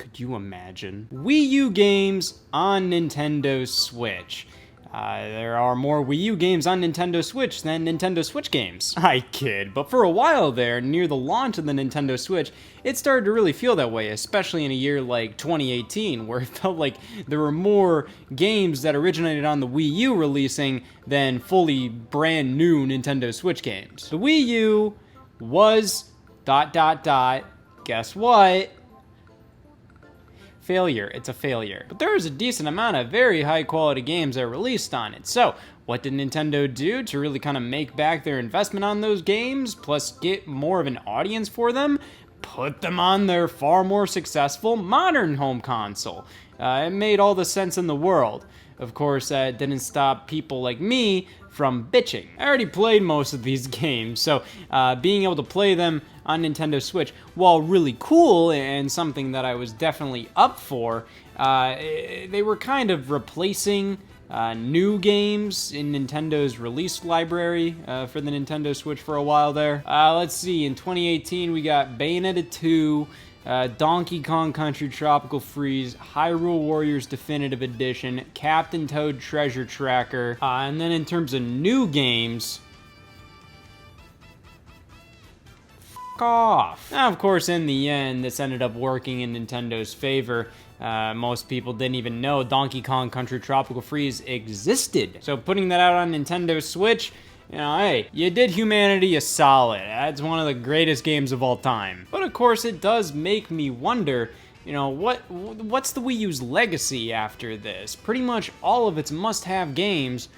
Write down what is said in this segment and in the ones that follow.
Could you imagine? Wii U games on Nintendo Switch. There are more Wii U games on Nintendo Switch than Nintendo Switch games. I kid, but for a while there, near the launch of the Nintendo Switch, it started to really feel that way, especially in a year like 2018, where it felt like there were more games that originated on the Wii U releasing than fully brand new Nintendo Switch games. The Wii U was ... guess what? Failure. It's a failure. But there was a decent amount of very high quality games that were released on it. So what did Nintendo do to really kind of make back their investment on those games, plus get more of an audience for them? Put them on their far more successful modern home console. It made all the sense in the world. Of course, that didn't stop people like me from bitching. I already played most of these games, so being able to play them on Nintendo Switch, while really cool and something that I was definitely up for, they were kind of replacing new games in Nintendo's release library for the Nintendo Switch for a while there. Let's see, in 2018 we got Bayonetta 2, Donkey Kong Country Tropical Freeze, Hyrule Warriors Definitive Edition, Captain Toad Treasure Tracker, and then in terms of new games, f*** off. Now, of course, in the end, this ended up working in Nintendo's favor. Most people didn't even know Donkey Kong Country Tropical Freeze existed. So putting that out on Nintendo Switch, you know, hey, you did humanity a solid. That's one of the greatest games of all time. But of course, it does make me wonder, you know, what's the Wii U's legacy after this? Pretty much all of its must-have games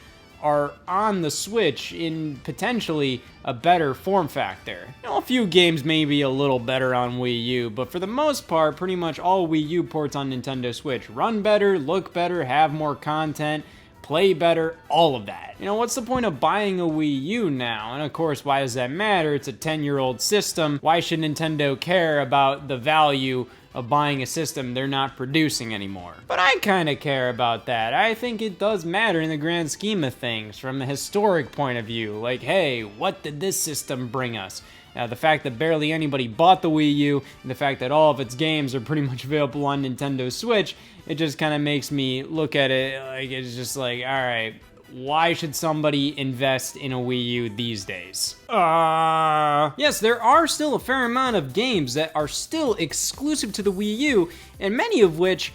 are on the Switch in potentially a better form factor. You know, a few games may be a little better on Wii U, but for the most part, pretty much all Wii U ports on Nintendo Switch run better, look better, have more content, play better, all of that. You know, what's the point of buying a Wii U now? And of course, why does that matter? It's a 10-year-old system. Why should Nintendo care about the value of buying a system they're not producing anymore? But I kind of care about that. I think it does matter in the grand scheme of things from a historic point of view. Like, hey, what did this system bring us? The fact that barely anybody bought the Wii U, and the fact that all of its games are pretty much available on Nintendo Switch, it just kind of makes me look at it like it's just like, all right, why should somebody invest in a Wii U these days? Yes, there are still a fair amount of games that are still exclusive to the Wii U, and many of which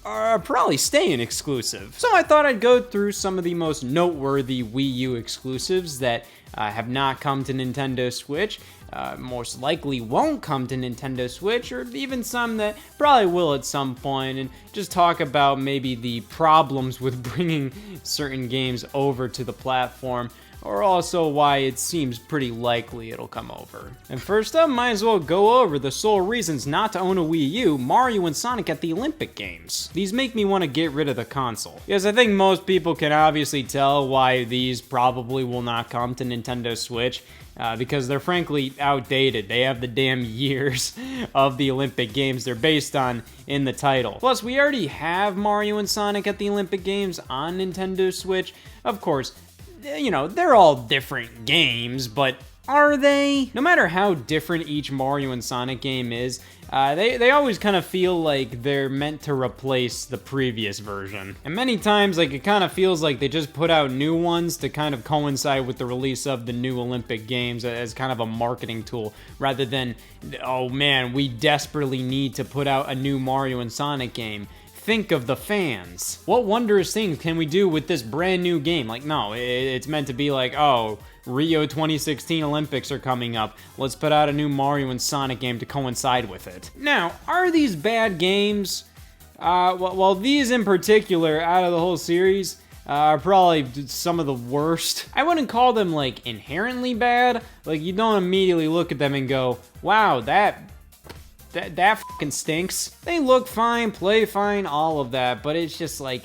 are probably staying exclusive. So I thought I'd go through some of the most noteworthy Wii U exclusives that have not come to Nintendo Switch, most likely won't come to Nintendo Switch, or even some that probably will at some point, and just talk about maybe the problems with bringing certain games over to the platform, or also why it seems pretty likely it'll come over. And first up, might as well go over the sole reasons not to own a Wii U: Mario and Sonic at the Olympic Games. These make me want to get rid of the console. Yes, I think most people can obviously tell why these probably will not come to Nintendo Switch, because they're frankly outdated. They have the damn years of the Olympic Games they're based on in the title. Plus, we already have Mario and Sonic at the Olympic Games on Nintendo Switch. Of course, you know, they're all different games, but are they? No matter how different each Mario and Sonic game is, they always kind of feel like they're meant to replace the previous version. And many times, like, it kind of feels like they just put out new ones to kind of coincide with the release of the new Olympic Games as kind of a marketing tool, rather than, oh man, we desperately need to put out a new Mario and Sonic game. Think of the fans. What wondrous things can we do with this brand new game? Like, no, it's meant to be like, oh, Rio 2016 Olympics are coming up. Let's put out a new Mario and Sonic game to coincide with it. Now, are these bad games? Well, these in particular, out of the whole series, are probably some of the worst. I wouldn't call them, like, inherently bad. Like, you don't immediately look at them and go, wow, that fucking stinks. They look fine, play fine, all of that, but it's just like,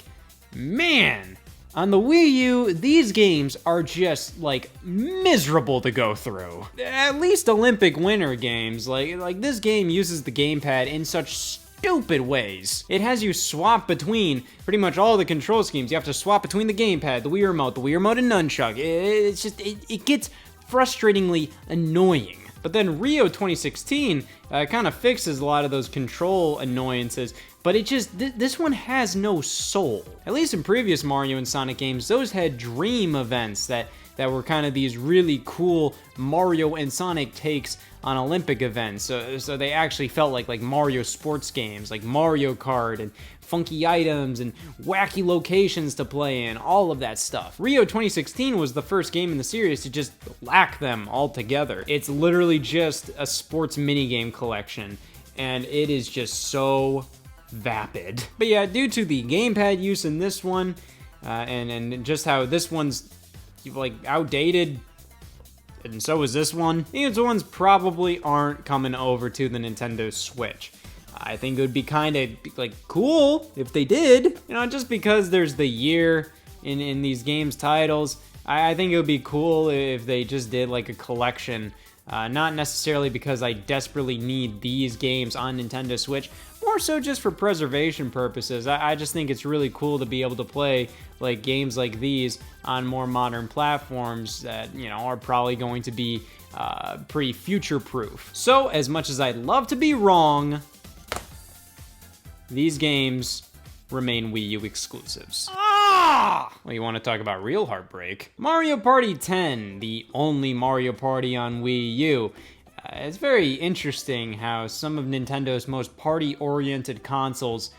man, on the Wii U, these games are just, like, miserable to go through. At least Olympic winter games, like this game uses the gamepad in such stupid ways. It has you swap between pretty much all the control schemes. You have to swap between the gamepad, the Wii Remote, and Nunchuck. It's just, it gets frustratingly annoying. But then Rio 2016 It kind of fixes a lot of those control annoyances, but it just, this one has no soul. At least in previous Mario and Sonic games, those had dream events that were kind of these really cool Mario and Sonic takes on Olympic events. So they actually felt like Mario sports games, like Mario Kart and funky items and wacky locations to play in, all of that stuff. Rio 2016 was the first game in the series to just lack them altogether. It's literally just a sports minigame collection, and it is just so vapid. But yeah, due to the gamepad use in this one, and just how this one's like outdated, and so is this one, these ones probably aren't coming over to the Nintendo Switch. I think it would be kind of like cool if they did, you know, just because there's the year in these games titles. I think it would be cool if they just did like a collection, not necessarily because I desperately need these games on Nintendo Switch, more so just for preservation purposes. I just think it's really cool to be able to play like games like these on more modern platforms that, you know, are probably going to be pretty future-proof. So as much as I'd love to be wrong, these games remain Wii U exclusives. Well, you want to talk about real heartbreak? Mario Party 10, the only Mario Party on Wii U. It's very interesting how some of Nintendo's most party-oriented consoles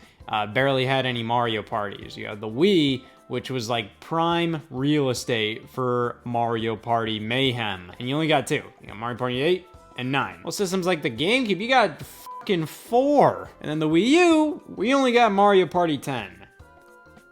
barely had any Mario parties. You have the Wii, which was like prime real estate for Mario Party mayhem. And you only got two. You got Mario Party 8 and 9. Well, systems like the GameCube, you got fucking 4. And then the Wii U, we only got Mario Party 10.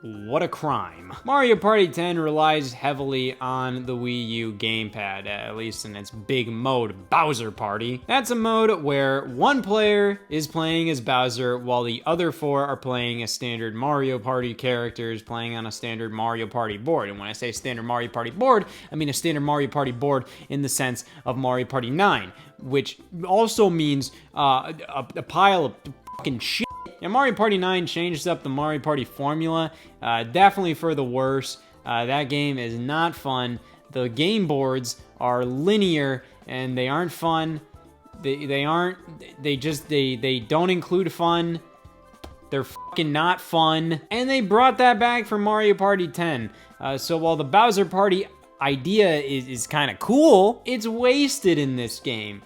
What a crime. Mario Party 10 relies heavily on the Wii U gamepad, at least in its big mode, Bowser Party. That's a mode where one player is playing as Bowser while the other 4 are playing as standard Mario Party characters playing on a standard Mario Party board. And when I say standard Mario Party board, I mean a standard Mario Party board in the sense of Mario Party 9, which also means a pile of fucking shit. And Mario Party 9 changed up the Mario Party formula, definitely for the worse. That game is not fun. The game boards are linear and they aren't fun. They don't include fun. They're fucking not fun. And they brought that back for Mario Party 10. So while the Bowser Party idea is kind of cool, it's wasted in this game.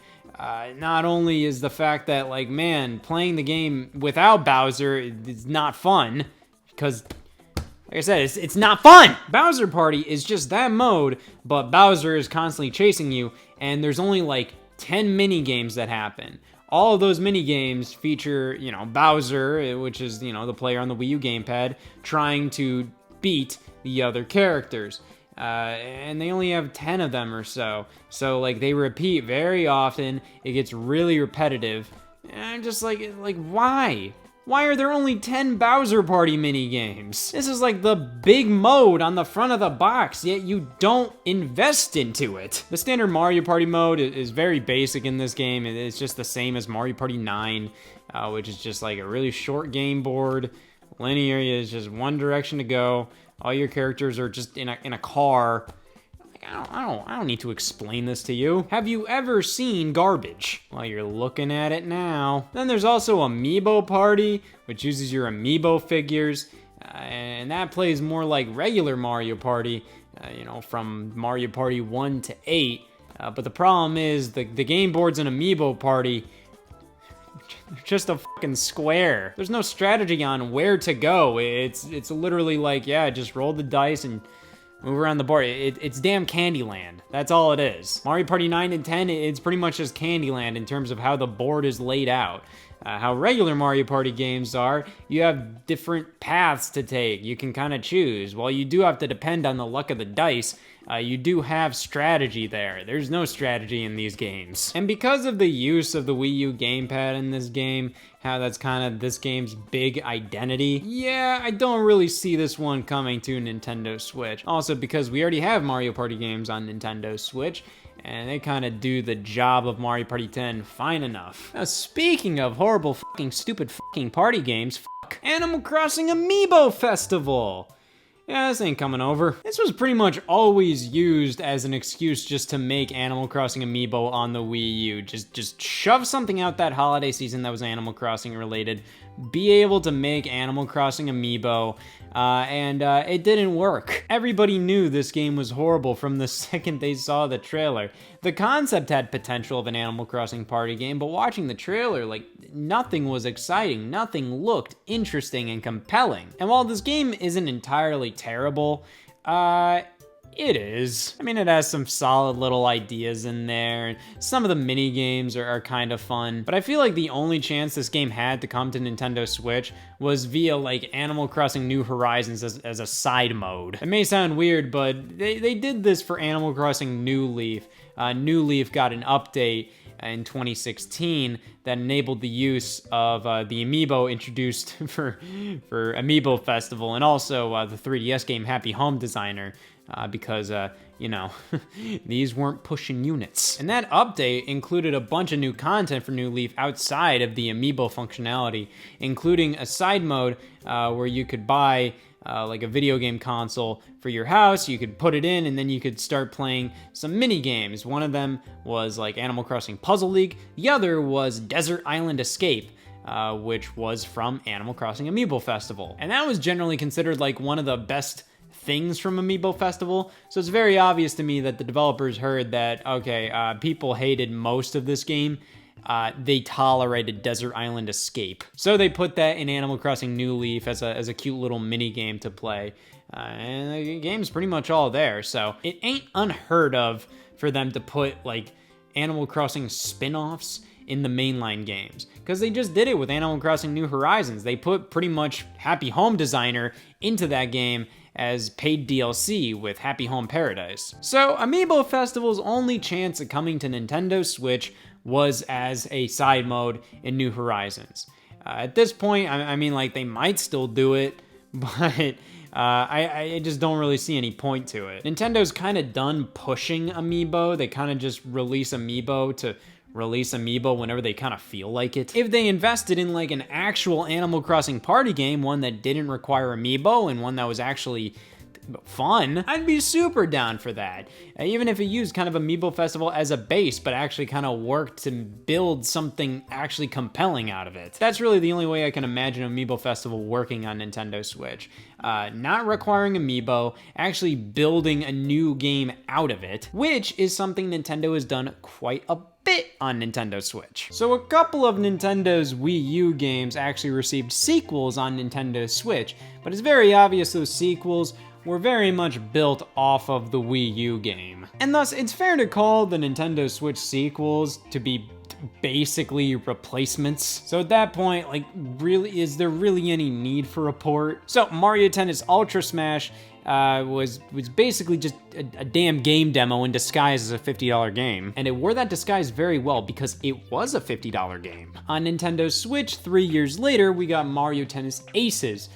Not only is the fact that, like, man, playing the game without Bowser is not fun, because, like I said, it's not fun! Bowser Party is just that mode, but Bowser is constantly chasing you, and there's only, like, 10 mini-games that happen. All of those mini-games feature, you know, Bowser, which is, you know, the player on the Wii U gamepad, trying to beat the other characters. And they only have 10 of them or so. So, like, they repeat very often. It gets really repetitive. And I'm just like, why? Why are there only 10 Bowser Party mini-games? This is like the big mode on the front of the box, yet you don't invest into it. The standard Mario Party mode is very basic in this game. It's just the same as Mario Party 9, which is just like a really short game board. Linear is just one direction to go. All your characters are just in a car. I don't need to explain this to you. Have you ever seen garbage? Well, you're looking at it now. Then there's also Amiibo Party, which uses your Amiibo figures, and that plays more like regular Mario Party, you know, from Mario Party 1 to 8. But the problem is the game boards in Amiibo Party, just a fucking square. There's no strategy on where to go. It's literally like, yeah, just roll the dice and move around the board. It's damn Candyland. That's all it is. Mario Party 9 and 10, it's pretty much just Candyland in terms of how the board is laid out. How regular Mario Party games are, you have different paths to take. You can kind of choose. While you do have to depend on the luck of the dice, you do have strategy there. There's no strategy in these games. And because of the use of the Wii U gamepad in this game, how that's kind of this game's big identity, yeah, I don't really see this one coming to Nintendo Switch. Also, because we already have Mario Party games on Nintendo Switch, and they kind of do the job of Mario Party 10 fine enough. Now, speaking of horrible fucking stupid fucking party games, fuck Animal Crossing Amiibo Festival! yeah, this ain't coming over. This was pretty much always used as an excuse just to make Animal Crossing amiibo on the Wii U. Just shove something out that holiday season that was Animal Crossing related, be able to make Animal Crossing amiibo, and it didn't work. Everybody knew this game was horrible from the second they saw the trailer. The concept had potential of an Animal Crossing party game, but watching the trailer, like, nothing was exciting, nothing looked interesting and compelling. And while this game isn't entirely terrible, it is. I mean, it has some solid little ideas in there, and some of the mini games are kind of fun, but I feel like the only chance this game had to come to Nintendo Switch was via, like, Animal Crossing New Horizons as a side mode. It may sound weird, but they did this for Animal Crossing New Leaf. New Leaf got an update in 2016 that enabled the use of the amiibo introduced for Amiibo Festival, and also the 3DS game Happy Home Designer, because, you know, these weren't pushing units. And that update included a bunch of new content for New Leaf outside of the amiibo functionality, including a side mode where you could buy like a video game console for your house. You could put it in, and then you could start playing some mini games. One of them was like Animal Crossing Puzzle League. The other was Desert Island Escape, which was from Animal Crossing Amiibo Festival. And that was generally considered like one of the best things from Amiibo Festival. So it's very obvious to me that the developers heard that, okay, people hated most of this game. They tolerated Desert Island Escape. So they put that in Animal Crossing New Leaf as a cute little mini game to play. And the game's pretty much all there. So it ain't unheard of for them to put like Animal Crossing spin-offs in the mainline games, because they just did it with Animal Crossing New Horizons. They put pretty much Happy Home Designer into that game as paid DLC with Happy Home Paradise. So Amiibo Festival's only chance at coming to Nintendo Switch was as a side mode in New Horizons. At this point, I mean, like, they might still do it, but I just don't really see any point to it. Nintendo's kind of done pushing Amiibo. They kind of just release Amiibo to release Amiibo whenever they kind of feel like it. If they invested in like an actual Animal Crossing party game, one that didn't require Amiibo and one that was actually fun, I'd be super down for that. Even if it used kind of Amiibo Festival as a base, but actually kind of worked to build something actually compelling out of it. That's really the only way I can imagine Amiibo Festival working on Nintendo Switch. Not requiring Amiibo, actually building a new game out of it, which is something Nintendo has done quite a bit on Nintendo Switch. So a couple of Nintendo's Wii U games actually received sequels on Nintendo Switch, but it's very obvious those sequels were very much built off of the Wii U game. And thus, it's fair to call the Nintendo Switch sequels to be basically replacements. So at that point, like, really, is there really any need for a port? So Mario Tennis Ultra Smash was basically just a damn game demo in disguise as a $50 game. And it wore that disguise very well because it was a $50 game. On Nintendo Switch, 3 years later, we got Mario Tennis Aces,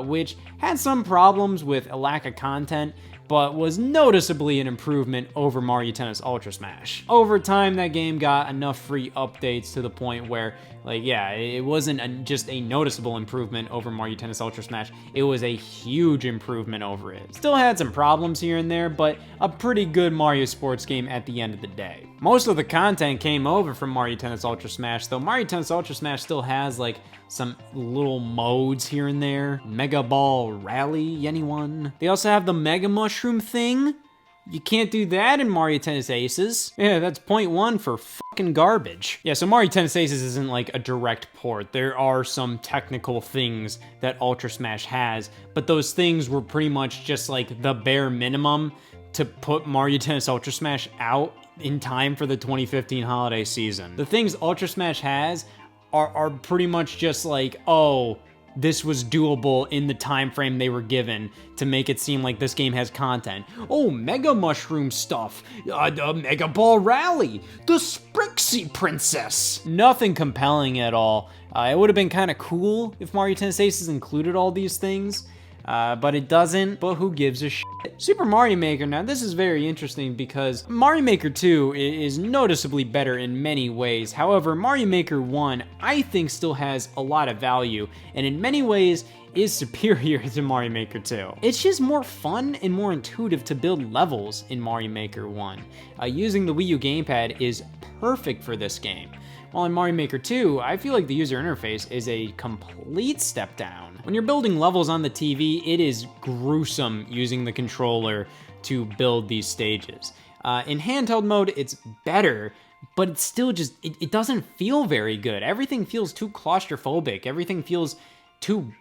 which had some problems with a lack of content, but was noticeably an improvement over Mario Tennis Ultra Smash. Over time, that game got enough free updates to the point where, like, yeah, it wasn't just a noticeable improvement over Mario Tennis Ultra Smash, it was a huge improvement over it. Still had some problems here and there, but a pretty good Mario sports game at the end of the day. Most of the content came over from Mario Tennis Ultra Smash, though Mario Tennis Ultra Smash still has, like, some little modes here and there. Mega Ball Rally, anyone? They also have the Mega Mushroom thing. You can't do that in Mario Tennis Aces. Yeah, that's point one for fucking garbage. Yeah, so Mario Tennis Aces isn't like a direct port. There are some technical things that Ultra Smash has, but those things were pretty much just like the bare minimum to put Mario Tennis Ultra Smash out in time for the 2015 holiday season. The things Ultra Smash has are pretty much just like, oh, this was doable in the time frame they were given to make it seem like this game has content. Oh, Mega Mushroom stuff, the Mega Ball Rally, the Sprixie Princess. Nothing compelling at all. It would have been kind of cool if Mario Tennis Aces included all these things, but it doesn't, but who gives a shit? Super Mario Maker, now this is very interesting because Mario Maker 2 is noticeably better in many ways. However, Mario Maker 1, I think, still has a lot of value, and in many ways is superior to Mario Maker 2. It's just more fun and more intuitive to build levels in Mario Maker 1. Using the Wii U gamepad is perfect for this game. While in Mario Maker 2, I feel like the user interface is a complete step down. When you're building levels on the TV, it is gruesome using the controller to build these stages. In handheld mode, it's better, but it's still just, it doesn't feel very good. Everything feels too claustrophobic. Everything feels too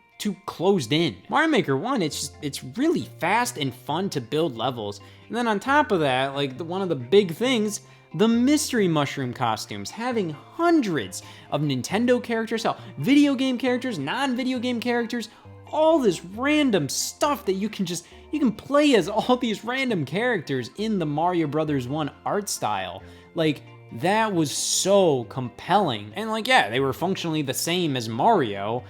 closed in. Mario Maker 1, it's really fast and fun to build levels. And then on top of that, like one of the big things, the mystery mushroom costumes, having hundreds of Nintendo characters, video game characters, non-video game characters, all this random stuff that you can play as all these random characters in the Mario Brothers 1 art style. Like, that was so compelling. And like, yeah, they were functionally the same as Mario.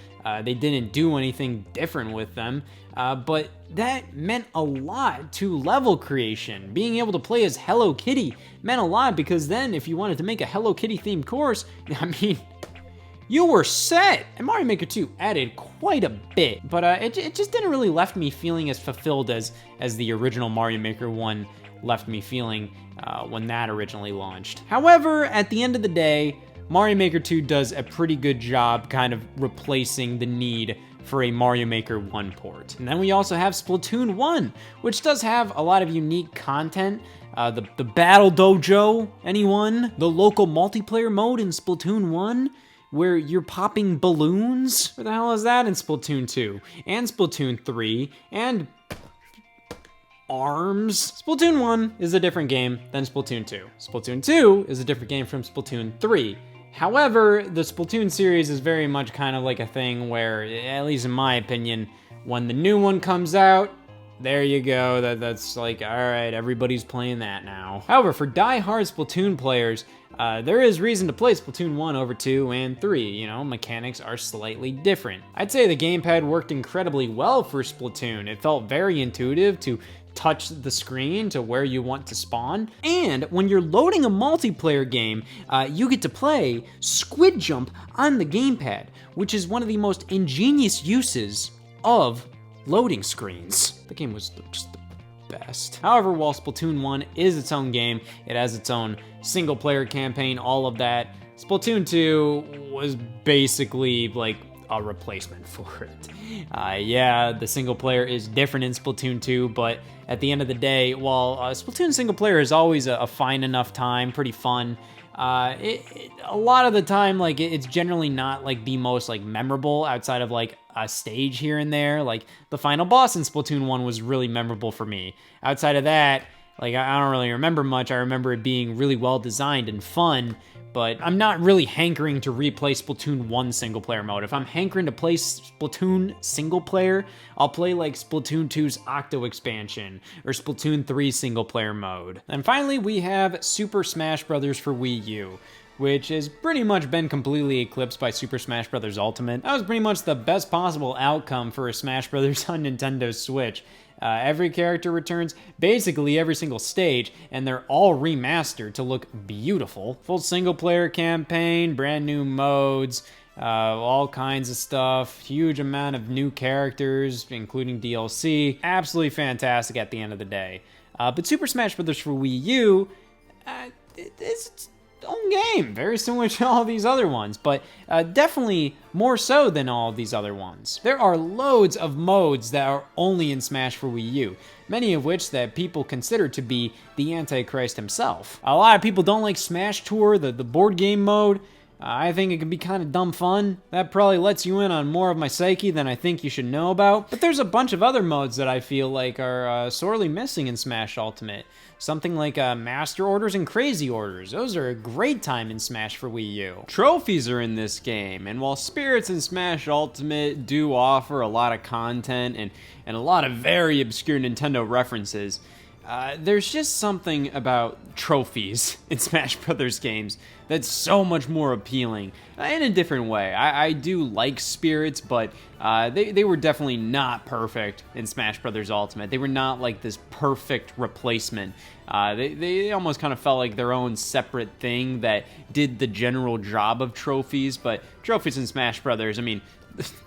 They didn't do anything different with them, but that meant a lot to level creation. Being able to play as Hello Kitty meant a lot, because then if you wanted to make a Hello Kitty themed course, I mean, you were set. And Mario Maker 2 added quite a bit, but it just didn't really left me feeling as fulfilled as the original Mario Maker 1 left me feeling when that originally launched. However, at the end of the day, Mario Maker 2 does a pretty good job kind of replacing the need for a Mario Maker 1 port. And then we also have Splatoon 1, which does have a lot of unique content. The Battle Dojo, anyone? The local multiplayer mode in Splatoon 1, where you're popping balloons? Where the hell is that in Splatoon 2? And Splatoon 3, and arms. Splatoon 1 is a different game than Splatoon 2. Splatoon 2 is a different game from Splatoon 3. However, the Splatoon series is very much kind of like a thing where, at least in my opinion, when the new one comes out, there you go, that's like, alright, everybody's playing that now. However, for die-hard Splatoon players, there is reason to play Splatoon 1 over 2 and 3, you know, mechanics are slightly different. I'd say the gamepad worked incredibly well for Splatoon. It felt very intuitive to touch the screen to where you want to spawn. And when you're loading a multiplayer game, you get to play Squid Jump on the gamepad, which is one of the most ingenious uses of loading screens. The game was just the best. However, while Splatoon 1 is its own game, it has its own single player campaign, all of that, Splatoon 2 was basically like a replacement for it. Yeah, the single player is different in Splatoon 2, but at the end of the day, while Splatoon single player is always a fine enough time, pretty fun, a lot of the time, like, it's generally not like the most like memorable outside of like a stage here and there. Like the final boss in Splatoon 1 was really memorable for me. Outside of that, like, I don't really remember much. I remember it being really well designed and fun, but I'm not really hankering to replay Splatoon 1 single player mode. If I'm hankering to play Splatoon single player, I'll play like Splatoon 2's Octo expansion or Splatoon 3 single player mode. And finally, we have Super Smash Bros. For Wii U, which has pretty much been completely eclipsed by Super Smash Bros. Ultimate. That was pretty much the best possible outcome for a Smash Bros. On Nintendo Switch. Every character returns, basically every single stage, and they're all remastered to look beautiful. Full single-player campaign, brand new modes, all kinds of stuff, huge amount of new characters, including DLC. Absolutely fantastic at the end of the day. But Super Smash Bros. For Wii U, it's its own game, very similar to all these other ones, but definitely more so than all of these other ones. There are loads of modes that are only in Smash for Wii U, many of which that people consider to be the Antichrist himself. A lot of people don't like Smash Tour, the board game mode. I think it can be kind of dumb fun. That probably lets you in on more of my psyche than I think you should know about. But there's a bunch of other modes that I feel like are sorely missing in Smash Ultimate. Something like Master Orders and Crazy Orders. Those are a great time in Smash for Wii U. Trophies are in this game, and while Spirits in Smash Ultimate do offer a lot of content and a lot of very obscure Nintendo references, there's just something about trophies in Smash Brothers games that's so much more appealing in a different way. I do like spirits, but they were definitely not perfect in Smash Brothers Ultimate. They were not like this perfect replacement. They almost kind of felt like their own separate thing that did the general job of trophies, but trophies in Smash Brothers, I mean,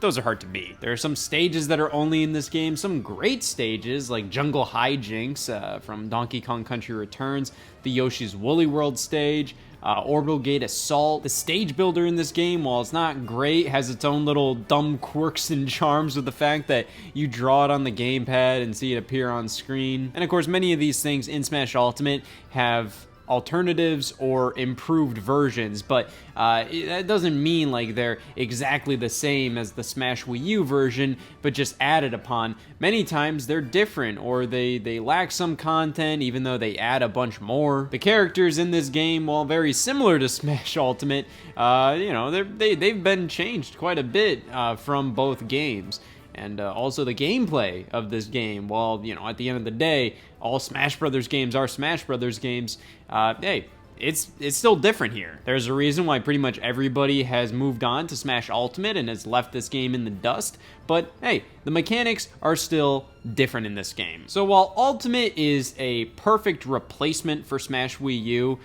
those are hard to beat. There are some stages that are only in this game, some great stages like Jungle Hijinks from Donkey Kong Country Returns, the Yoshi's Woolly World stage, Orbital Gate Assault. The stage builder in this game, while it's not great, has its own little dumb quirks and charms with the fact that you draw it on the gamepad and see it appear on screen. And of course, many of these things in Smash Ultimate have alternatives or improved versions, but that doesn't mean like they're exactly the same as the Smash Wii U version, but just added upon. Many times they're different, or they lack some content even though they add a bunch more. The characters in this game, while very similar to Smash Ultimate, you know, they've been changed quite a bit from both games. And also the gameplay of this game, while, you know, at the end of the day, all Smash Brothers games are Smash Brothers games, hey, it's still different here. There's a reason why pretty much everybody has moved on to Smash Ultimate and has left this game in the dust, but hey, the mechanics are still different in this game. So while Ultimate is a perfect replacement for Smash Wii U,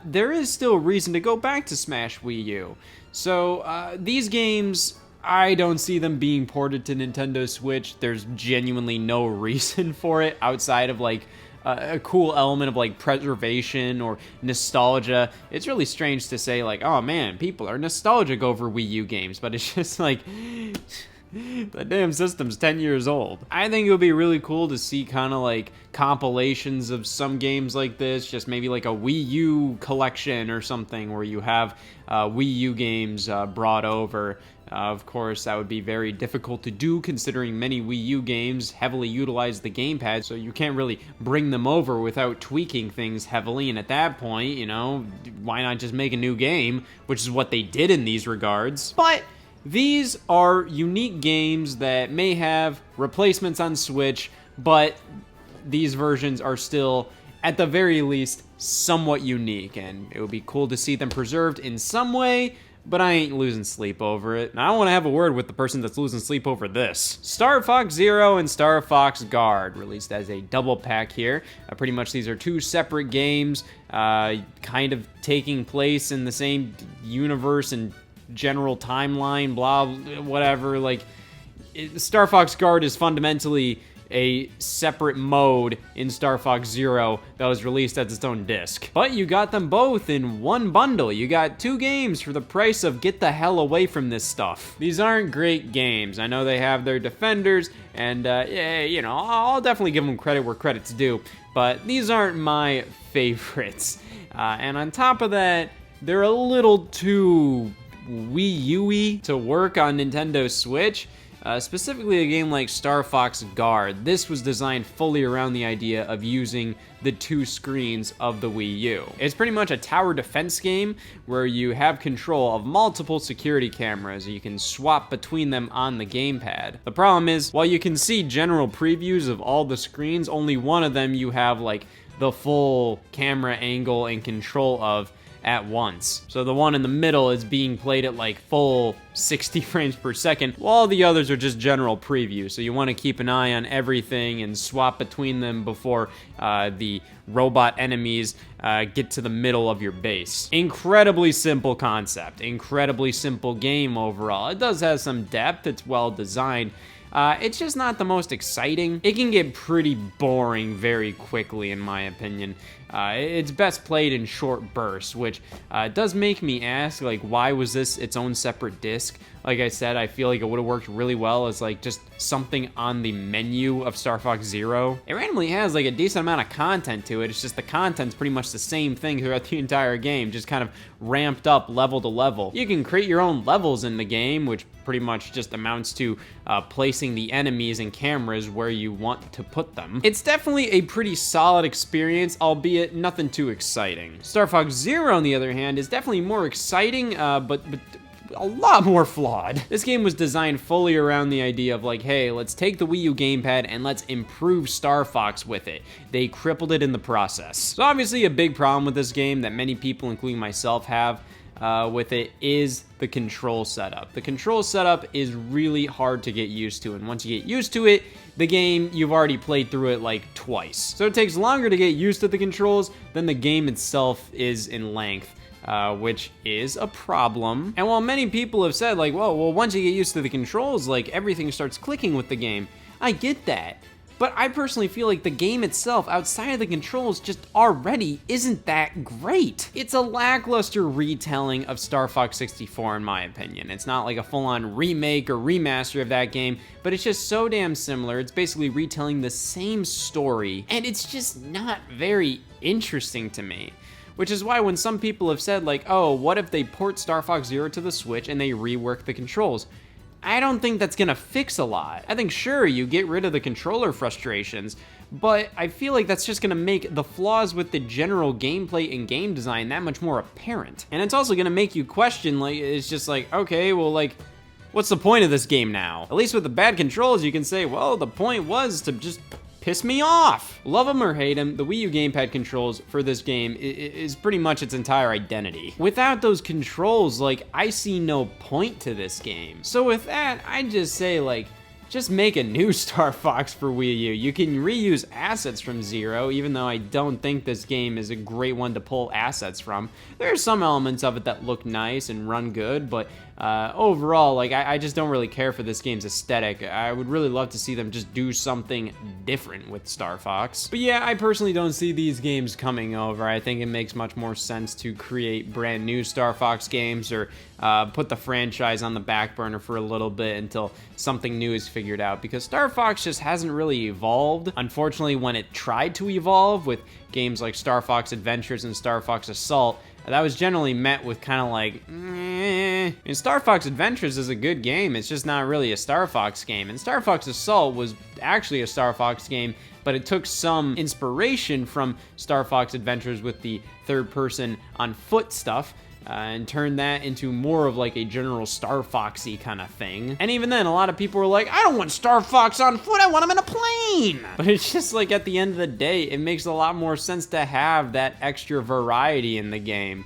there is still reason to go back to Smash Wii U. So these games, I don't see them being ported to Nintendo Switch. There's genuinely no reason for it outside of like a cool element of like preservation or nostalgia. It's really strange to say like, oh man, people are nostalgic over Wii U games, but it's just like, the damn system's 10 years old. I think it would be really cool to see kind of like compilations of some games like this, just maybe like a Wii U collection or something where you have Wii U games brought over. Of course, that would be very difficult to do considering many Wii U games heavily utilize the gamepad, so you can't really bring them over without tweaking things heavily, and at that point, you know, why not just make a new game, which is what they did in these regards. But these are unique games that may have replacements on Switch, but these versions are still, at the very least, somewhat unique, and it would be cool to see them preserved in some way, but I ain't losing sleep over it. Now, I want to have a word with the person that's losing sleep over this. Star Fox Zero and Star Fox Guard, released as a double pack here. Pretty much these are two separate games, kind of taking place in the same universe and general timeline, blah, whatever. Like, Star Fox Guard is fundamentally a separate mode in Star Fox Zero that was released as its own disc. But you got them both in one bundle. You got two games for the price of get the hell away from this stuff. These aren't great games. I know they have their defenders, and yeah, you know, I'll definitely give them credit where credit's due, but these aren't my favorites. And on top of that, they're a little too Wii U-y to work on Nintendo Switch. Specifically a game like Star Fox Guard. This was designed fully around the idea of using the two screens of the Wii U. It's pretty much a tower defense game where you have control of multiple security cameras. You can swap between them on the gamepad. The problem is, while you can see general previews of all the screens, only one of them you have like the full camera angle and control of at once. So the one in the middle is being played at like full 60 frames per second, while the others are just general preview. So you want to keep an eye on everything and swap between them before the robot enemies get to the middle of your base. Incredibly simple concept, incredibly simple game overall. It does have some depth, it's well designed. It's just not the most exciting. It can get pretty boring very quickly, in my opinion. It's best played in short bursts, which does make me ask, like, why was this its own separate disc? Like I said, I feel like it would have worked really well as like just something on the menu of Star Fox Zero. It randomly has like a decent amount of content to it. It's just the content's pretty much the same thing throughout the entire game, just kind of ramped up level to level. You can create your own levels in the game, which pretty much just amounts to placing the enemies and cameras where you want to put them. It's definitely a pretty solid experience, albeit nothing too exciting. Star Fox Zero, on the other hand, is definitely more exciting, but a lot more flawed. This game was designed fully around the idea of like, hey, let's take the Wii U gamepad and let's improve Star Fox with it. They crippled it in the process. So obviously a big problem with this game that many people, including myself, have with it is the control setup. The control setup is really hard to get used to, and once you get used to it, the game, you've already played through it like twice. So it takes longer to get used to the controls than the game itself is in length. Which is a problem. And while many people have said like, well, once you get used to the controls, like everything starts clicking with the game, I get that. But I personally feel like the game itself, outside of the controls, just already isn't that great. It's a lackluster retelling of Star Fox 64 in my opinion. It's not like a full-on remake or remaster of that game, but it's just so damn similar. It's basically retelling the same story, and it's just not very interesting to me. Which is why when some people have said like, oh, what if they port Star Fox Zero to the Switch and they rework the controls? I don't think that's gonna fix a lot. I think sure, you get rid of the controller frustrations, but I feel like that's just gonna make the flaws with the general gameplay and game design that much more apparent. And it's also gonna make you question, like, it's just like, okay, well, like, what's the point of this game now? At least with the bad controls, you can say, well, the point was to just piss me off. Love them or hate them, the Wii U gamepad controls for this game is pretty much its entire identity. Without those controls, like, I see no point to this game. So with that, I just say, like, just make a new Star Fox for Wii U. You can reuse assets from Zero, even though I don't think this game is a great one to pull assets from. There are some elements of it that look nice and run good, but overall, like, I just don't really care for this game's aesthetic. I would really love to see them just do something different with Star Fox. But yeah, I personally don't see these games coming over. I think it makes much more sense to create brand new Star Fox games or put the franchise on the back burner for a little bit until something new is figured out, because Star Fox just hasn't really evolved. Unfortunately, when it tried to evolve with games like Star Fox Adventures and Star Fox Assault, that was generally met with kind of like, meh. And Star Fox Adventures is a good game, it's just not really a Star Fox game. And Star Fox Assault was actually a Star Fox game, but it took some inspiration from Star Fox Adventures with the third-person on foot stuff, and turned that into more of like a general Star Foxy kind of thing. And even then, a lot of people were like, I don't want Star Fox on foot, I want him in a plane! But it's just like, at the end of the day, it makes a lot more sense to have that extra variety in the game.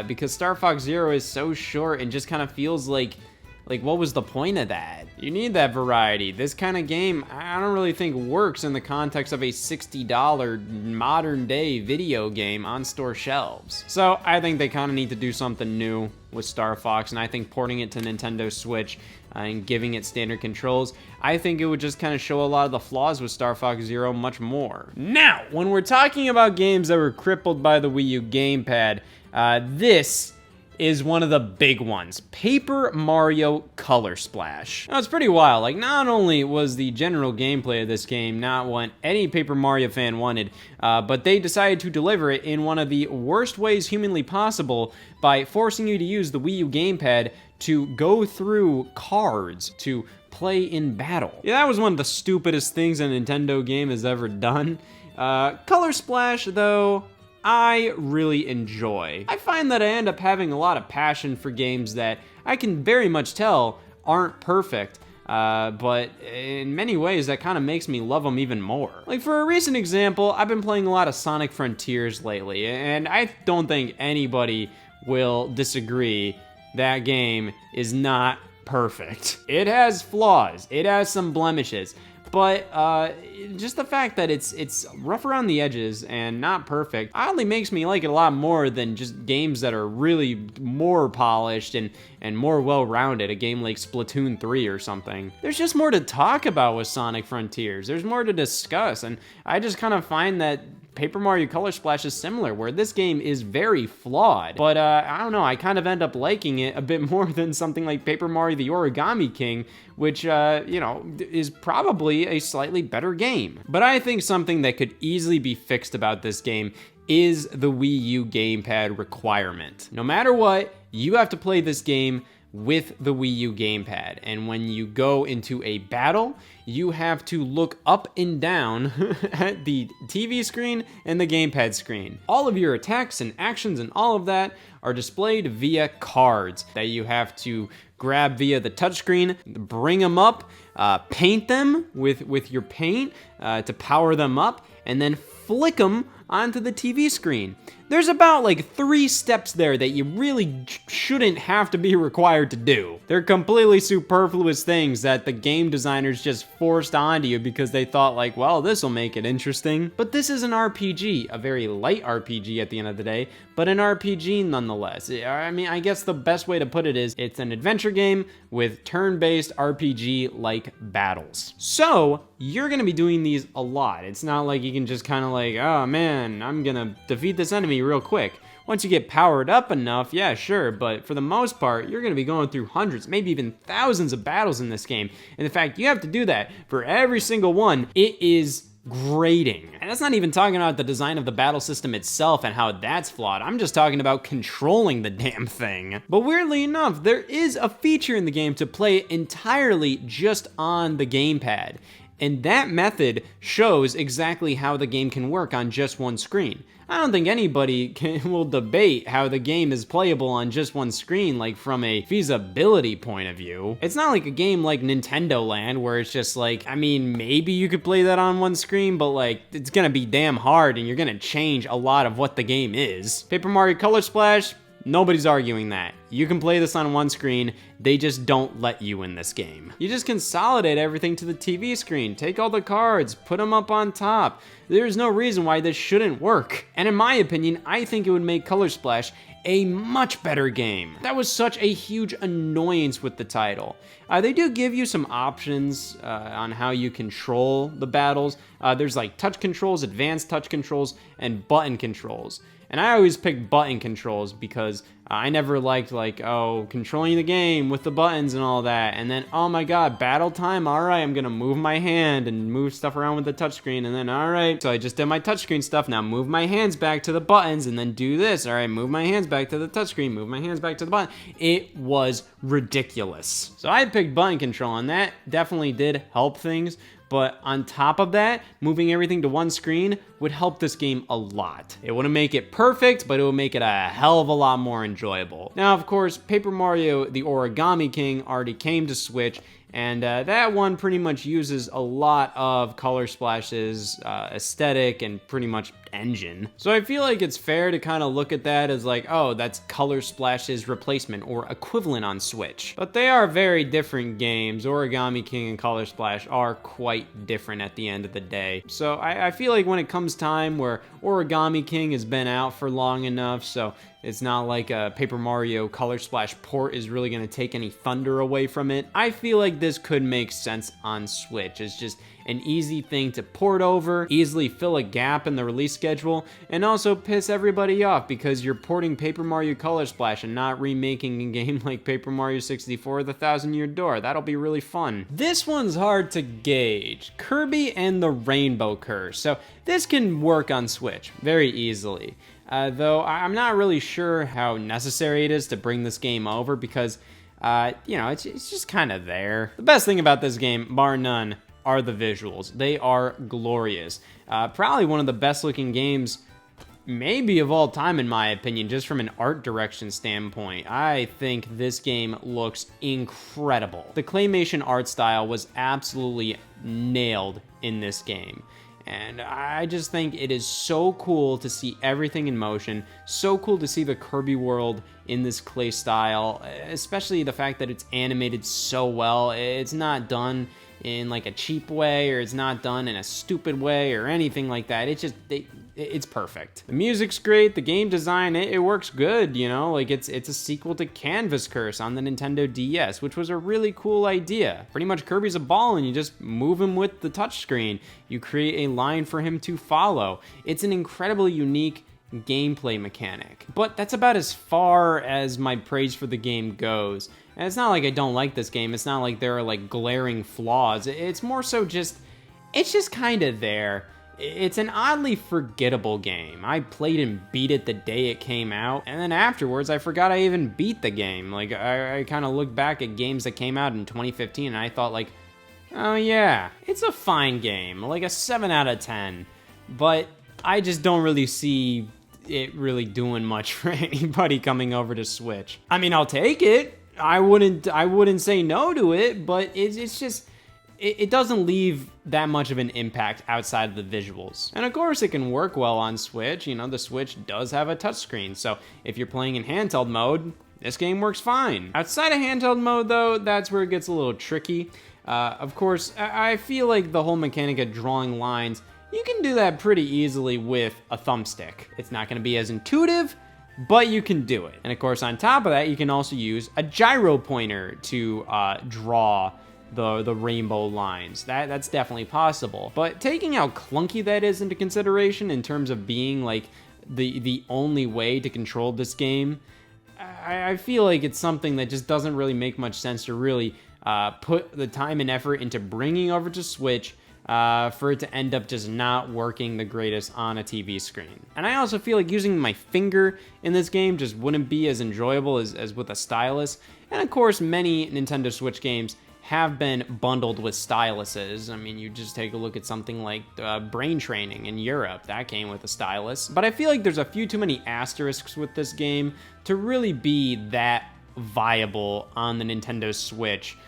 Because Star Fox Zero is so short and just kind of feels like what was the point of that? You need that variety. This kind of game, I don't really think works in the context of a $60 modern day video game on store shelves. So I think they kind of need to do something new with Star Fox, and I think porting it to Nintendo Switch and giving it standard controls, I think it would just kind of show a lot of the flaws with Star Fox Zero much more. Now, when we're talking about games that were crippled by the Wii U gamepad, this is one of the big ones, Paper Mario Color Splash. Now, it's pretty wild. Like, not only was the general gameplay of this game not what any Paper Mario fan wanted, but they decided to deliver it in one of the worst ways humanly possible by forcing you to use the Wii U gamepad to go through cards to play in battle. Yeah, that was one of the stupidest things a Nintendo game has ever done. Color Splash, though, I really enjoy. I find that I end up having a lot of passion for games that I can very much tell aren't perfect, but in many ways that kind of makes me love them even more. Like, for a recent example, I've been playing a lot of Sonic Frontiers lately, and I don't think anybody will disagree that game is not perfect. It has flaws, it has some blemishes, but just the fact that it's rough around the edges and not perfect oddly makes me like it a lot more than just games that are really more polished and more well-rounded, a game like Splatoon 3 or something. There's just more to talk about with Sonic Frontiers. There's more to discuss, and I just kind of find that Paper Mario Color Splash is similar, where this game is very flawed, but I don't know, I kind of end up liking it a bit more than something like Paper Mario the Origami King, which, you know, is probably a slightly better game. But I think something that could easily be fixed about this game is the Wii U gamepad requirement. No matter what, you have to play this game with the Wii U gamepad. And when you go into a battle, you have to look up and down at the TV screen and the gamepad screen. All of your attacks and actions and all of that are displayed via cards that you have to grab via the touchscreen, bring them up, paint them with your paint to power them up, and then flick them onto the TV screen. There's about like 3 steps there that you really shouldn't have to be required to do. They're completely superfluous things that the game designers just forced onto you because they thought like, well, this will make it interesting. But this is an RPG, a very light RPG at the end of the day, but an RPG nonetheless. I mean, I guess the best way to put it is it's an adventure game with turn-based RPG-like battles. So you're gonna be doing these a lot. It's not like you can just kind of like, oh man, I'm gonna defeat this enemy real quick. Once you get powered up enough, yeah, sure, but for the most part, you're gonna be going through hundreds, maybe even thousands of battles in this game. And the fact you have to do that for every single one, it is grating. And that's not even talking about the design of the battle system itself and how that's flawed. I'm just talking about controlling the damn thing. But weirdly enough, there is a feature in the game to play entirely just on the gamepad. And that method shows exactly how the game can work on just one screen. I don't think anybody will debate how the game is playable on just one screen, like from a feasibility point of view. It's not like a game like Nintendo Land where it's just like, I mean, maybe you could play that on one screen, but like, it's gonna be damn hard and you're gonna change a lot of what the game is. Paper Mario Color Splash, nobody's arguing that. You can play this on one screen, they just don't let you in this game. You just consolidate everything to the TV screen, take all the cards, put them up on top. There's no reason why this shouldn't work. And in my opinion, I think it would make Color Splash a much better game. That was such a huge annoyance with the title. They do give you some options on how you control the battles. There's like touch controls, advanced touch controls, and button controls. And I always pick button controls because I never liked like, oh, controlling the game with the buttons and all that. And then, oh my God, battle time. All right, I'm gonna move my hand and move stuff around with the touchscreen. And then, all right, so I just did my touchscreen stuff. Now move my hands back to the buttons and then do this. All right, move my hands back to the touchscreen, move my hands back to the button. It was ridiculous. So I picked button control and that definitely did help things. But on top of that, moving everything to one screen would help this game a lot. It wouldn't make it perfect, but it would make it a hell of a lot more enjoyable. Now, of course, Paper Mario the Origami King already came to Switch, and that one pretty much uses a lot of Color Splash's aesthetic and pretty much engine. So I feel like it's fair to kind of look at that as like, oh, that's Color Splash's replacement or equivalent on Switch. But they are very different games. Origami King and Color Splash are quite different at the end of the day. So I feel like when it comes time where Origami King has been out for long enough, so it's not like a Paper Mario Color Splash port is really going to take any thunder away from it. I feel like this could make sense on Switch. It's just an easy thing to port over, easily fill a gap in the release schedule, and also piss everybody off because you're porting Paper Mario Color Splash and not remaking a game like Paper Mario 64 The Thousand Year Door. That'll be really fun. This one's hard to gauge. Kirby and the Rainbow Curse. So this can work on Switch very easily. Though I'm not really sure how necessary it is to bring this game over because, you know, it's just kind of there. The best thing about this game, bar none, are the visuals. They are glorious. Probably one of the best looking games maybe of all time in my opinion, just from an art direction standpoint. I think this game looks incredible. The claymation art style was absolutely nailed in this game. And I just think it is so cool to see everything in motion, so cool to see the Kirby world in this clay style, especially the fact that it's animated so well. It's not done in like a cheap way, or it's not done in a stupid way or anything like that. It's just, it's perfect. The music's great, the game design, it works good, you know? Like it's a sequel to Canvas Curse on the Nintendo DS, which was a really cool idea. Pretty much Kirby's a ball and you just move him with the touchscreen. You create a line for him to follow. It's an incredibly unique gameplay mechanic. But that's about as far as my praise for the game goes. And it's not like I don't like this game. It's not like there are like glaring flaws. It's more so just, it's just kind of there. it's an oddly forgettable game. I played and beat it the day it came out, and then afterwards I forgot I even beat the game. Like, I kind of look back at games that came out in 2015 and I thought like, oh yeah, it's a fine game, like a 7 out of 10, but I just don't really see it really doing much for anybody coming over to Switch. I mean, I'll take it. I wouldn't say no to it, but it's just, it doesn't leave that much of an impact outside of the visuals. And of course it can work well on Switch. You know, the Switch does have a touchscreen, so if you're playing in handheld mode, this game works fine. Outside of handheld mode though, that's where it gets a little tricky. Of course, I feel like the whole mechanic of drawing lines, you can do that pretty easily with a thumbstick. It's not gonna be as intuitive, but you can do it. And of course, on top of that, you can also use a gyro pointer to draw the rainbow lines. That's definitely possible. But taking how clunky that is into consideration in terms of being like the only way to control this game, I feel like it's something that just doesn't really make much sense to really put the time and effort into bringing over to Switch for it to end up just not working the greatest on a TV screen. And I also feel like using my finger in this game just wouldn't be as enjoyable as with a stylus. And of course, many Nintendo Switch games have been bundled with styluses. I mean, you just take a look at something like Brain Training in Europe. That came with a stylus. But I feel like there's a few too many asterisks with this game to really be that viable on the Nintendo Switch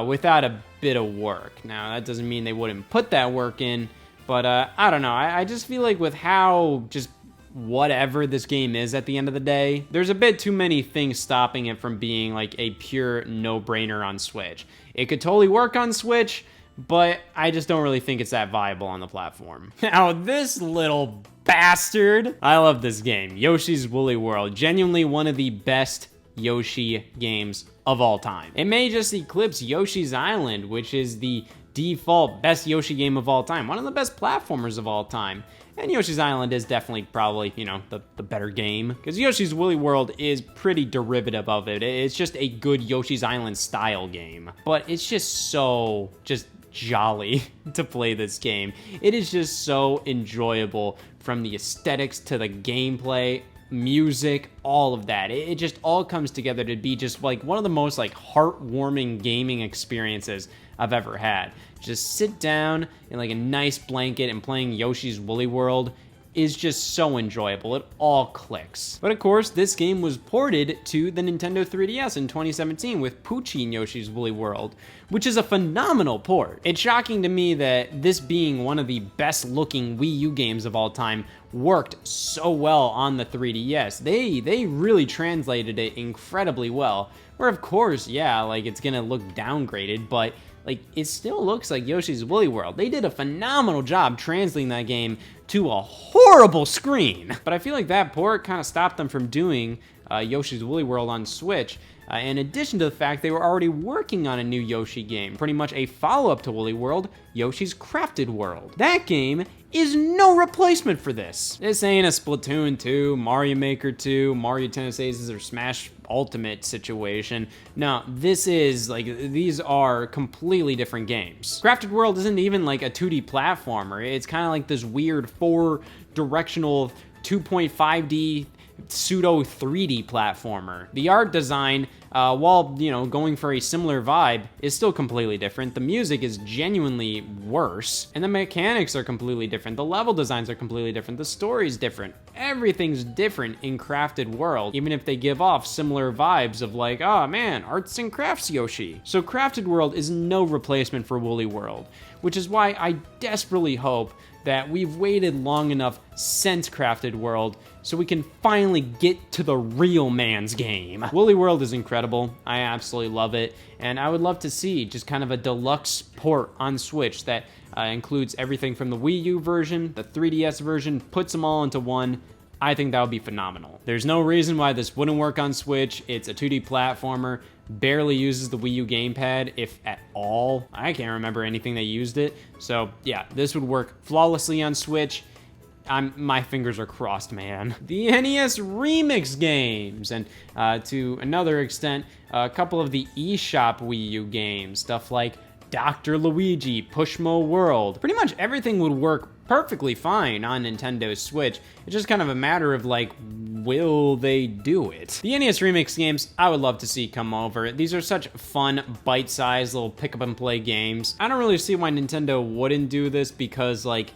without a bit of work. Now, that doesn't mean they wouldn't put that work in, but I don't know. I just feel like with how just whatever this game is at the end of the day, there's a bit too many things stopping it from being like a pure no-brainer on Switch. It could totally work on Switch, but I just don't really think it's that viable on the platform. Now, this little bastard, I love this game. Yoshi's Woolly World, genuinely one of the best Yoshi games of all time. It may just eclipse Yoshi's Island, which is the default best Yoshi game of all time, one of the best platformers of all time. And Yoshi's Island is definitely probably, you know, the better game, because Yoshi's Woolly World is pretty derivative of it. It's just a good Yoshi's Island style game, but it's just so jolly to play this game. It is just so enjoyable, from the aesthetics to the gameplay, music, all of that. It just all comes together to be just like one of the most like heartwarming gaming experiences I've ever had. Just sit down in like a nice blanket and playing Yoshi's Woolly World is just so enjoyable. It all clicks. But of course, this game was ported to the Nintendo 3DS in 2017 with Poochie and Yoshi's Woolly World, which is a phenomenal port. It's shocking to me that this being one of the best looking Wii U games of all time worked so well on the 3DS. They really translated it incredibly well. Where of course, yeah, like it's gonna look downgraded, but like it still looks like Yoshi's Woolly World. They did a phenomenal job translating that game to a horrible screen. But I feel like that port kind of stopped them from doing Yoshi's Woolly World on Switch. In addition to the fact they were already working on a new Yoshi game, pretty much a follow-up to Woolly World, Yoshi's Crafted World. That game is no replacement for this. This ain't a Splatoon 2, Mario Maker 2, Mario Tennis Aces, or Smash Ultimate situation. No, this is, like, these are completely different games. Crafted World isn't even like a 2D platformer. It's kind of like this weird 4-directional 2.5D pseudo 3D platformer. The art design, while, you know, going for a similar vibe, is still completely different. The music is genuinely worse, and the mechanics are completely different. The level designs are completely different. The story's different. Everything's different in Crafted World, even if they give off similar vibes of like, oh man, arts and crafts Yoshi. So Crafted World is no replacement for Woolly World, which is why I desperately hope that we've waited long enough since Crafted World so we can finally get to the real man's game. Woolly World is incredible. I absolutely love it. And I would love to see just kind of a deluxe port on Switch that includes everything from the Wii U version, the 3DS version, puts them all into one. I think that would be phenomenal. There's no reason why this wouldn't work on Switch. It's a 2D platformer, barely uses the Wii U gamepad, if at all. I can't remember anything that used it. So yeah, this would work flawlessly on Switch. My fingers are crossed, man. The NES Remix games, and to another extent, a couple of the eShop Wii U games, stuff like Dr. Luigi, Pushmo World. Pretty much everything would work perfectly fine on Nintendo Switch. It's just kind of a matter of like, will they do it? The NES Remix games, I would love to see come over. These are such fun, bite-sized little pick-up-and-play games. I don't really see why Nintendo wouldn't do this because, like,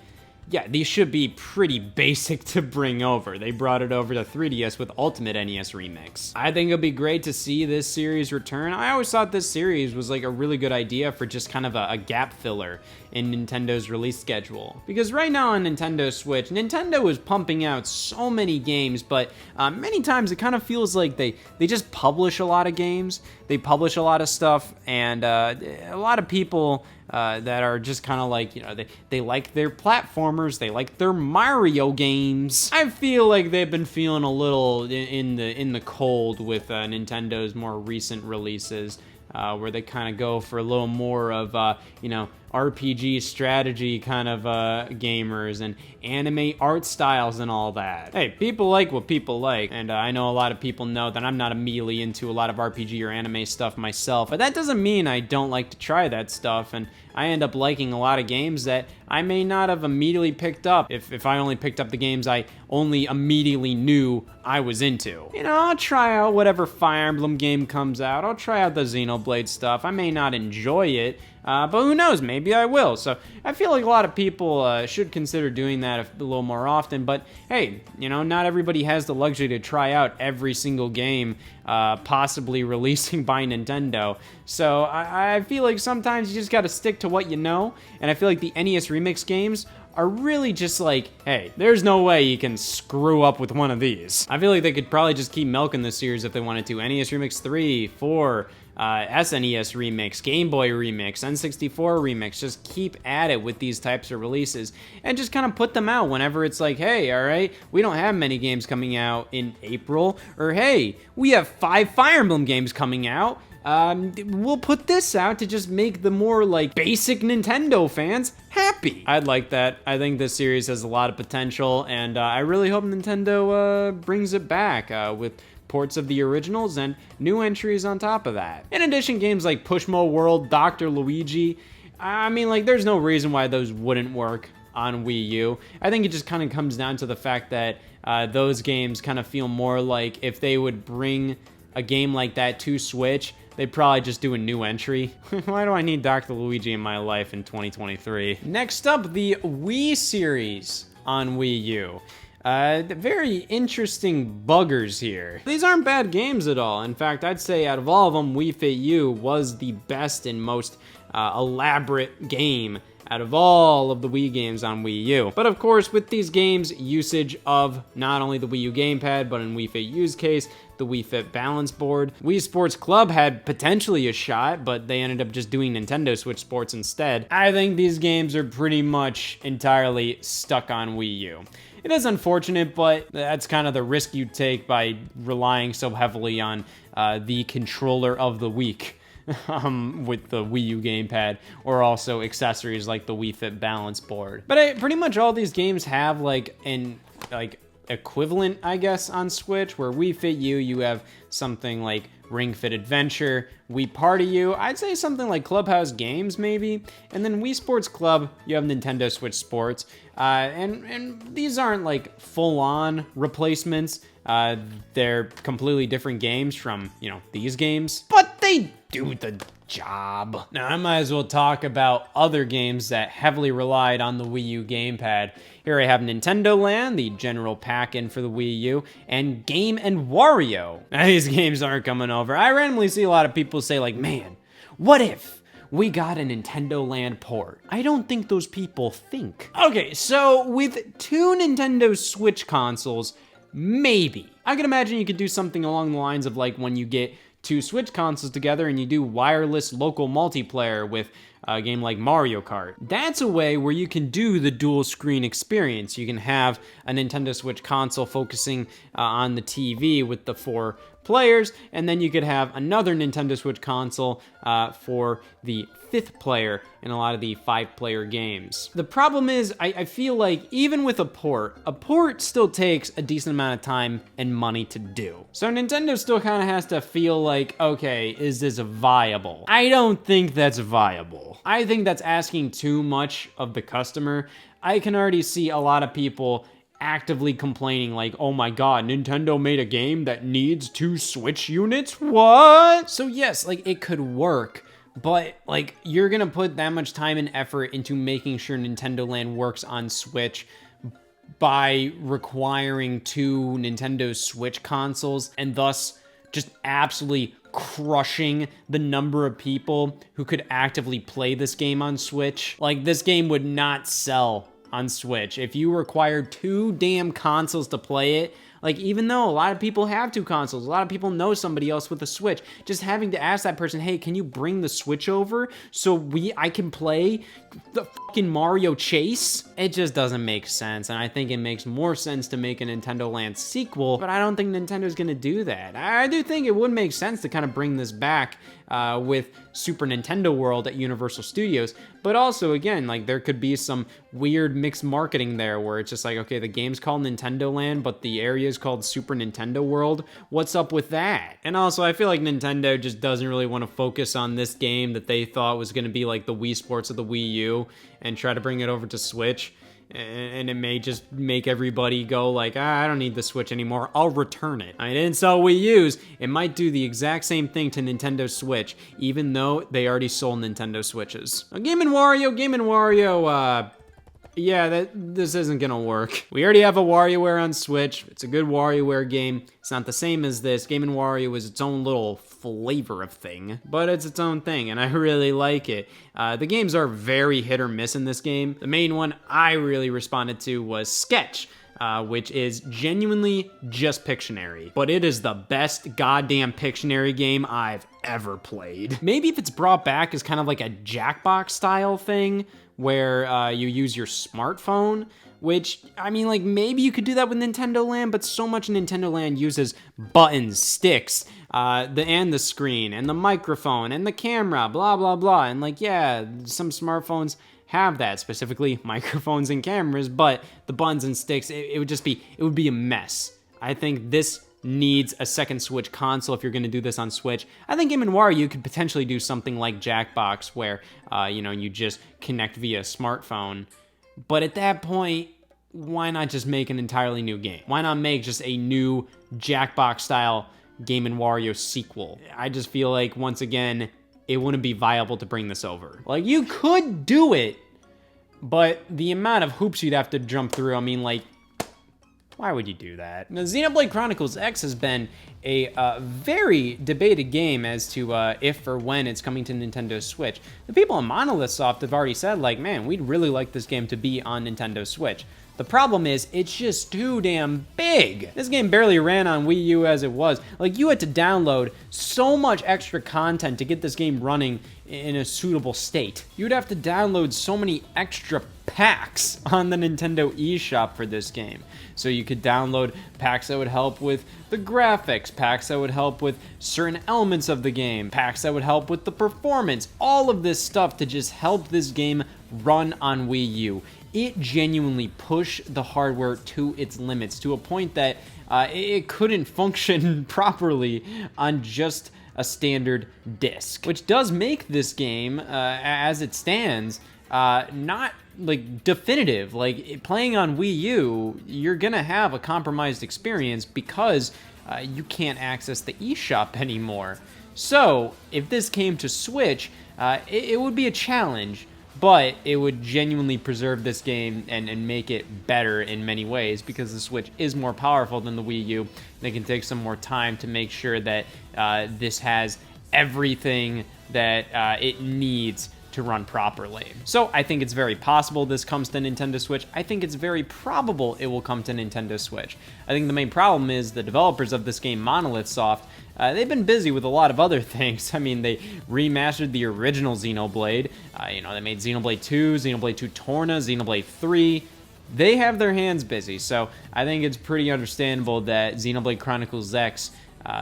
yeah, these should be pretty basic to bring over. They brought it over to 3DS with Ultimate NES Remix. I think it'll be great to see this series return. I always thought this series was like a really good idea for just kind of a gap filler in Nintendo's release schedule. Because right now on Nintendo Switch, Nintendo is pumping out so many games, but many times it kind of feels like they just publish a lot of games, they publish a lot of stuff, and a lot of people that are just kind of like, you know, they like their platformers, they like their Mario games. I feel like they've been feeling a little in the cold with Nintendo's more recent releases, where they kind of go for a little more of, you know, RPG strategy kind of gamers and anime art styles and all that. Hey, people like what people like, and I know a lot of people know that I'm not immediately into a lot of RPG or anime stuff myself, but that doesn't mean I don't like to try that stuff, and I end up liking a lot of games that I may not have immediately picked up if I only picked up the games I only immediately knew I was into. You know, I'll try out whatever Fire Emblem game comes out, I'll try out the Xenoblade stuff. I may not enjoy it, but who knows, maybe I will. So I feel like a lot of people should consider doing that a little more often, but hey, you know, not everybody has the luxury to try out every single game possibly releasing by Nintendo. So I feel like sometimes you just gotta stick to what you know, and I feel like the NES Remix games are really just like, hey, there's no way you can screw up with one of these. I feel like they could probably just keep milking this series if they wanted to. NES Remix 3, 4, SNES Remix, Game Boy Remix, N64 Remix, just keep at it with these types of releases and just kind of put them out whenever it's like, hey, all right, we don't have many games coming out in April, or hey, we have 5 Fire Emblem games coming out. We'll put this out to just make the more like basic Nintendo fans happy. I'd like that. I think this series has a lot of potential, and I really hope Nintendo brings it back with ports of the originals and new entries on top of that. In addition, games like Pushmo World, Dr. Luigi, I mean, like, there's no reason why those wouldn't work on Wii U. I think it just kind of comes down to the fact that those games kind of feel more like if they would bring a game like that to Switch, they'd probably just do a new entry. Why do I need Dr. Luigi in my life in 2023? Next up, the Wii Series on Wii U. Very interesting buggers here. These aren't bad games at all. In fact, I'd say out of all of them, Wii Fit U was the best and most elaborate game out of all of the Wii games on Wii U. But of course, with these games, usage of not only the Wii U gamepad, but in Wii Fit U's case, the Wii Fit balance board. Wii Sports Club had potentially a shot, but they ended up just doing Nintendo Switch Sports instead. I think these games are pretty much entirely stuck on Wii U. It is unfortunate, but that's kind of the risk you take by relying so heavily on the controller of the week. With the Wii U gamepad, or also accessories like the Wii Fit balance board. But pretty much all these games have like an equivalent, I guess, on Switch, where Wii Fit U, you have something like Ring Fit Adventure. Wii Party U, I'd say something like Clubhouse Games maybe, and then Wii Sports Club, you have Nintendo Switch Sports, and these aren't like full-on replacements. They're completely different games from, you know, these games, but they do the job. Now, I might as well talk about other games that heavily relied on the Wii U gamepad. Here I have Nintendo Land, the general pack-in for the Wii U, and Game and Wario. Now, these games aren't coming over. I randomly see a lot of people say like, man, what if we got a Nintendo Land port? I don't think those people think. Okay, so with 2 Nintendo Switch consoles, maybe. I can imagine you could do something along the lines of like when you get 2 Switch consoles together and you do wireless local multiplayer with a game like Mario Kart. That's a way where you can do the dual screen experience. You can have a Nintendo Switch console focusing on the TV with the 4 players, and then you could have another Nintendo Switch console for the 5th player in a lot of the 5-player games. The problem is, I feel like even with a port still takes a decent amount of time and money to do. So Nintendo still kind of has to feel like, okay, is this viable? I don't think that's viable. I think that's asking too much of the customer. I can already see a lot of people actively complaining like, oh my god, Nintendo made a game that needs 2 Switch units? What? So yes, like it could work, but like you're gonna put that much time and effort into making sure Nintendo Land works on Switch by requiring 2 Nintendo Switch consoles and thus just absolutely crushing the number of people who could actively play this game on Switch. Like this game would not sell on Switch if you required 2 damn consoles to play it. Like, even though a lot of people have 2 consoles, a lot of people know somebody else with a Switch, just having to ask that person, hey, can you bring the Switch over so I can play the fucking Mario Chase? It just doesn't make sense, and I think it makes more sense to make a Nintendo Land sequel, but I don't think Nintendo's gonna do that. I do think it would make sense to kind of bring this back with Super Nintendo World at Universal Studios, but also, again, like, there could be some weird mixed marketing there where it's just like, okay, the game's called Nintendo Land, but the area is called Super Nintendo World. What's up with that? And also, I feel like Nintendo just doesn't really want to focus on this game that they thought was going to be like the Wii Sports of the Wii U and try to bring it over to Switch. And it may just make everybody go like, I don't need the Switch anymore, I'll return it. I didn't sell Wii U's. It might do the exact same thing to Nintendo Switch, even though they already sold Nintendo Switches. Now, Game & Wario, yeah, this isn't gonna work. We already have a WarioWare on Switch. It's a good WarioWare game. It's not the same as this. Game & Wario is its own little flavor of thing, but it's its own thing, and I really like it. The games are very hit or miss in this game. The main one I really responded to was Sketch, which is genuinely just Pictionary, but it is the best goddamn Pictionary game I've ever played. Maybe if it's brought back as kind of like a Jackbox style thing, where you use your smartphone, which, I mean, like, maybe you could do that with Nintendo Land, but so much Nintendo Land uses buttons, sticks, and the screen, and the microphone, and the camera, blah, blah, blah, and, like, yeah, some smartphones have that, specifically microphones and cameras, but the buttons and sticks, it would be a mess. I think this needs a second Switch console if you're going to do this on Switch. I think Game & Wario could potentially do something like Jackbox where, you just connect via smartphone. But at that point, why not just make an entirely new game? Why not make just a new Jackbox-style Game & Wario sequel? I just feel like, once again, it wouldn't be viable to bring this over. Like, you could do it, but the amount of hoops you'd have to jump through, I mean, like, why would you do that? Now, Xenoblade Chronicles X has been a very debated game as to if or when it's coming to Nintendo Switch. The people on Monolith Soft have already said, like, man, we'd really like this game to be on Nintendo Switch. The problem is, it's just too damn big. This game barely ran on Wii U as it was. Like, you had to download so much extra content to get this game running in a suitable state. You'd have to download so many extra packs on the Nintendo eShop for this game. So you could download packs that would help with the graphics, packs that would help with certain elements of the game, packs that would help with the performance, all of this stuff to just help this game run on Wii U. It genuinely pushed the hardware to its limits, to a point that it couldn't function properly on just a standard disc, which does make this game, as it stands, not like definitive. Like, playing on Wii U, you're gonna have a compromised experience because you can't access the eShop anymore. So if this came to Switch, it would be a challenge, but it would genuinely preserve this game and make it better in many ways, because the Switch is more powerful than the Wii U. They can take some more time to make sure that this has everything that it needs to run properly. So I think it's very possible this comes to Nintendo Switch. I think it's very probable it will come to Nintendo Switch. I think the main problem is the developers of this game, Monolith Soft, they've been busy with a lot of other things. I mean, they remastered the original Xenoblade. They made Xenoblade 2, Xenoblade 2 Torna, Xenoblade 3. They have their hands busy, so I think it's pretty understandable that Xenoblade Chronicles X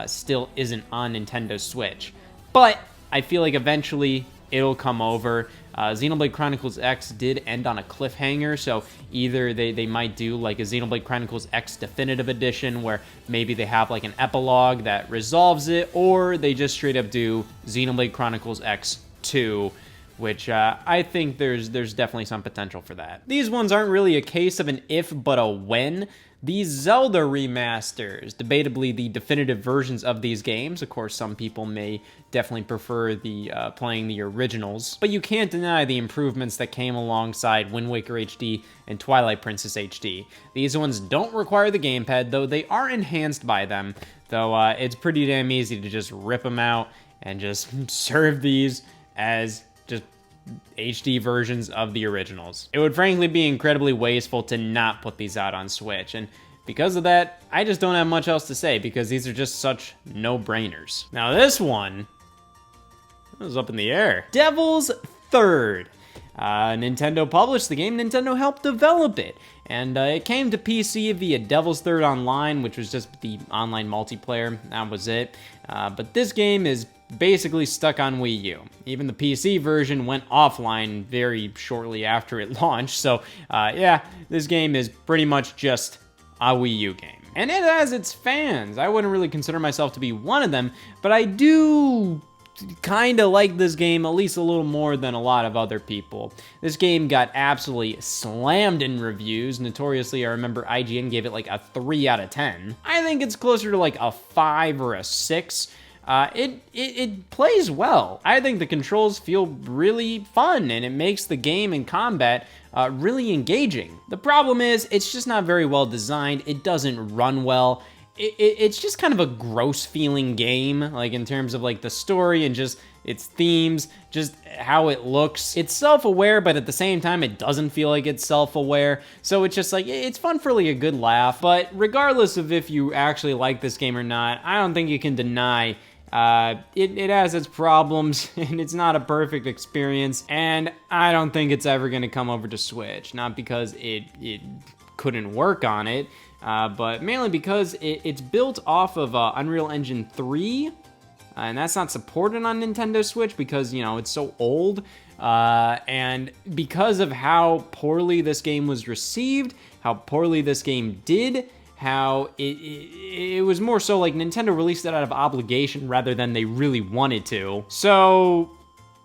still isn't on Nintendo Switch. But I feel like eventually it'll come over. Xenoblade Chronicles X did end on a cliffhanger, so either they might do like a Xenoblade Chronicles X Definitive Edition where maybe they have like an epilogue that resolves it, or they just straight up do Xenoblade Chronicles X 2, which I think there's definitely some potential for that. These ones aren't really a case of an if, but a when. These Zelda remasters, debatably the definitive versions of these games. Of course, some people may definitely prefer the playing the originals, but you can't deny the improvements that came alongside Wind Waker HD and Twilight Princess HD. These ones don't require the gamepad, though they are enhanced by them, though it's pretty damn easy to just rip them out and just serve these as just HD versions of the originals. It would frankly be incredibly wasteful to not put these out on Switch, and because of that, I just don't have much else to say because these are just such no-brainers. Now this one was up in the air. Devil's Third. Nintendo published the game, Nintendo helped develop it, and it came to PC via Devil's Third Online, which was just the online multiplayer, that was it. But this game is basically stuck on Wii U. Even the PC version went offline very shortly after it launched, so yeah, this game is pretty much just a Wii U game. And it has its fans. I wouldn't really consider myself to be one of them, but I do kind of like this game at least a little more than a lot of other people. This game got absolutely slammed in reviews. Notoriously, I remember IGN gave it like a 3 out of 10. I think it's closer to like a 5 or a 6. It plays well. I think the controls feel really fun, and it makes the game and combat really engaging. The problem is, it's just not very well designed. It doesn't run well. It's just kind of a gross feeling game, like in terms of like the story and just its themes, just how it looks. It's self-aware, but at the same time, it doesn't feel like it's self-aware. So it's just like, it's fun for like a good laugh. But regardless of if you actually like this game or not, I don't think you can deny it has its problems, and it's not a perfect experience, and I don't think it's ever going to come over to Switch. Not because it couldn't work on it, but mainly because it's built off of Unreal Engine 3, and that's not supported on Nintendo Switch because, you know, it's so old, and because of how poorly this game was received, how poorly this game did, how it was more so like Nintendo released it out of obligation rather than they really wanted to. So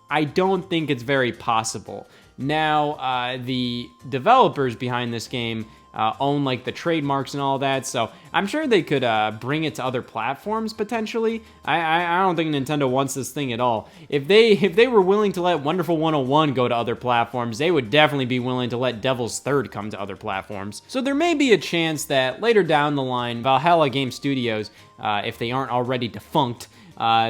I don't think it's very possible. Now, the developers behind this game own like the trademarks and all that, so I'm sure they could bring it to other platforms potentially. I don't think Nintendo wants this thing at all. If they were willing to let Wonderful 101 go to other platforms, they would definitely be willing to let Devil's Third come to other platforms. So there may be a chance that later down the line, Valhalla Game Studios, if they aren't already defunct,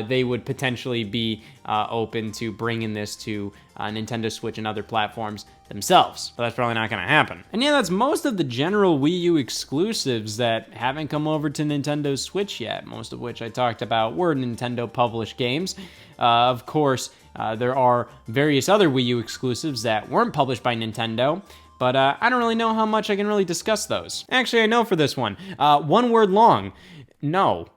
they would potentially be open to bringing this to Nintendo Switch and other platforms themselves, but that's probably not going to happen. And yeah, that's most of the general Wii U exclusives that haven't come over to Nintendo Switch yet, most of which I talked about were Nintendo published games. Of course, there are various other Wii U exclusives that weren't published by Nintendo, but I don't really know how much I can really discuss those. Actually, I know for this one. One word long. No.